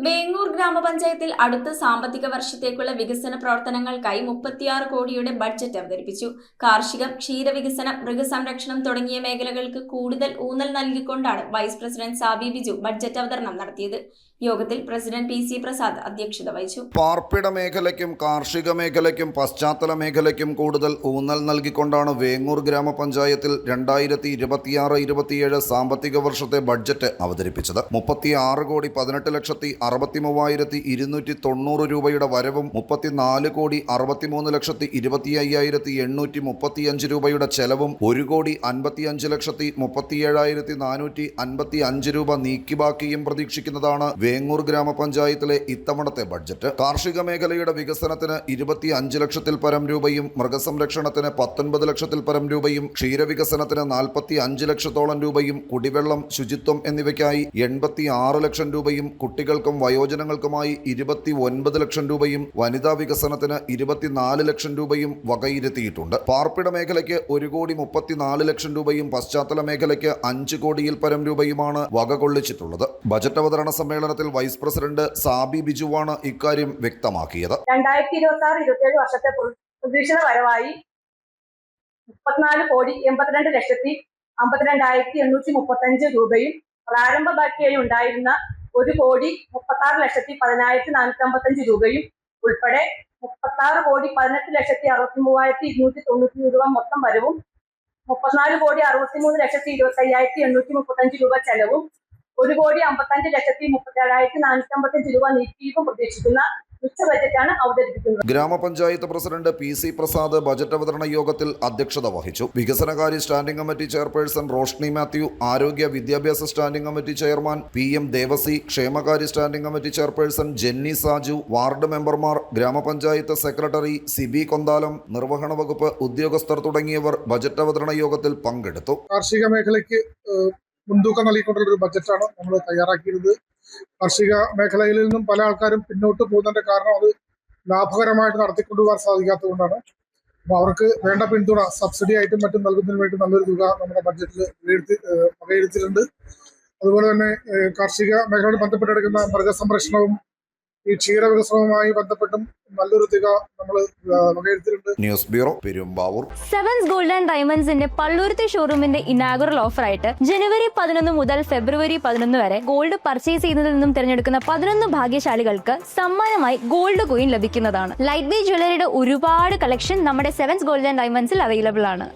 വേങ്ങൂർ ഗ്രാമപഞ്ചായത്തിൽ അടുത്ത സാമ്പത്തിക വർഷത്തേക്കുള്ള വികസന പ്രവർത്തനങ്ങൾക്കായി 36 കോടിയുടെ ബഡ്ജറ്റ് അവതരിപ്പിച്ചു. കാർഷികം, ക്ഷീരവികസനം, മൃഗസംരക്ഷണം തുടങ്ങിയ മേഖലകൾക്ക് കൂടുതൽ ഊന്നൽ നൽകിക്കൊണ്ടാണ് vice president Sabi Biju budget അവതരണം നടത്തിയത്. യോഗത്തിൽ പ്രസിഡന്റ് PC പ്രസാദ് അധ്യക്ഷത വഹിച്ചു. പാർപ്പിട മേഖലയ്ക്കും കാർഷിക മേഖലയ്ക്കും പശ്ചാത്തല മേഖലയ്ക്കും കൂടുതൽ ഊന്നൽ നൽകിക്കൊണ്ടാണ് വേങ്ങൂർ ഗ്രാമപഞ്ചായത്തിൽ 2026-27 സാമ്പത്തിക വർഷത്തെ ബഡ്ജറ്റ് അവതരിപ്പിച്ചത്. 36,63,290 രൂപയുടെ വരവും 34,63,25,835 രൂപയുടെ ചെലവും 1,55,37,455 രൂപ നീക്കിബാക്കിയും പ്രതീക്ഷിക്കുന്നതാണ് വേങ്ങൂർ ഗ്രാമപഞ്ചായത്തിലെ ഇത്തവണത്തെ ബഡ്ജറ്റ്. കാർഷിക മേഖലയുടെ വികസനത്തിന് 25 ലക്ഷത്തിൽ പരം രൂപയും, മൃഗസംരക്ഷണത്തിന് 19 ലക്ഷത്തിൽ പരം രൂപയും, ക്ഷീരവികസനത്തിന് 45 ലക്ഷത്തോളം രൂപയും, കുടിവെള്ളം, ശുചിത്വം എന്നിവയ്ക്കായി 86 ലക്ഷം രൂപയും, കുട്ടികൾക്കും വയോജനങ്ങൾക്കുമായി 29 ലക്ഷം രൂപയും, വനിതാ വികസനത്തിന് 24 ലക്ഷം രൂപയും വകയിരുത്തിയിട്ടുണ്ട്. പാർപ്പിട മേഖലയ്ക്ക് 1,34 ലക്ഷം രൂപയും പശ്ചാത്തല മേഖലയ്ക്ക് 5 കോടിയിൽ പരം രൂപയുമാണ് വകകൊള്ളിച്ചിട്ടുള്ളത്. ബജറ്റ് അവതരണ സമ്മേളനത്തിൽ വൈസ് പ്രസിഡന്റ് സാബി ബിജുവാണ് ഇക്കാര്യം വ്യക്തമാക്കിയത്. 2026-27 വർഷത്തെ പ്രതീക്ഷിത വരവായി 34,82,52,835 രൂപയും പ്രാരംഭ ബാക്കിയായി ഉണ്ടായിരുന്ന 1,36,10,455 രൂപയും ഉൾപ്പെടെ 36,18,63,290 രൂപ മൊത്തം വരവും 34,63,25,835 രൂപ ചെലവും 1,55,37,455 രൂപ നീക്കിയും പ്രതീക്ഷിക്കുന്ന ഉച്ച ബജറ്റാണ് അവതരിപ്പിക്കുന്നത്. ഗ്രാമപഞ്ചായത്ത് പ്രസിഡന്റ് PC പ്രസാദ് ബജറ്റ് അവതരണ യോഗത്തിൽ അധ്യക്ഷത വഹിച്ചു. വികസനകാര്യ standing committee chairperson Roshni Mathew, ആരോഗ്യ വിദ്യാഭ്യാസ standing committee chairman PM Devasi, ക്ഷേമകാര്യ standing committee chairperson Jenny Saju, ward മെമ്പർമാർ, ഗ്രാമപഞ്ചായത്ത് സെക്രട്ടറി സിബി കൊന്താലം, നിർവഹണ വകുപ്പ് ഉദ്യോഗസ്ഥർ തുടങ്ങിയവർ ബജറ്റ് അവതരണ യോഗത്തിൽ പങ്കെടുത്തു. കാർഷിക മേഖലയ്ക്ക് മുൻതൂക്കം നൽകിക്കൊണ്ടുള്ള ഒരു ബജറ്റാണ് നമ്മൾ തയ്യാറാക്കിയിരുന്നത്. കാർഷിക മേഖലയിൽ നിന്നും പല ആൾക്കാരും പിന്നോട്ട് പോകുന്നതിന്റെ കാരണം അത് ലാഭകരമായിട്ട് നടത്തിക്കൊണ്ടുപോകാൻ സാധിക്കാത്തതുകൊണ്ടാണ്. അപ്പോൾ അവർക്ക് വേണ്ട പിന്തുണ സബ്സിഡി ആയിട്ടും മറ്റും നൽകുന്നതിന് വേണ്ടി നല്ലൊരു തുക നമ്മുടെ ബഡ്ജറ്റിൽ വകയിരുത്തിയിട്ടുണ്ട്. അതുപോലെ തന്നെ കാർഷിക മേഖലയോട് ബന്ധപ്പെട്ടെടുക്കുന്ന മൃഗസംരക്ഷണവും ഈ ക്ഷീരവികസനവുമായി ബന്ധപ്പെട്ടും നല്ലൊരു തുക നമ്മൾ വകയിരുത്തിയിട്ടുണ്ട്. News bureau, Perumbavoor. Sevens gold and ഡയമണ്ട്സിന്റെ പള്ളുരുത്തി ഷോറൂമിന്റെ ഇനാഗുറൽ ഓഫറായിട്ട് ജനുവരി 11 മുതൽ ഫെബ്രുവരി 11 വരെ ഗോൾഡ് പർച്ചേസ് ചെയ്യുന്നതിൽ നിന്നും തിരഞ്ഞെടുക്കുന്ന 11 ഭാഗ്യശാലികൾക്ക് സമ്മാനമായി ഗോൾഡ് കോയിൻ ലഭിക്കുന്നതാണ്. ലൈറ്റ് വെയ്റ്റ് ജ്വല്ലറിയുടെ ഒരുപാട് കളക്ഷൻ നമ്മുടെ സെവൻസ് ഗോൾഡ് ആൻഡ് ഡയമണ്ട്സിൽ അവൈലബിൾ ആണ്.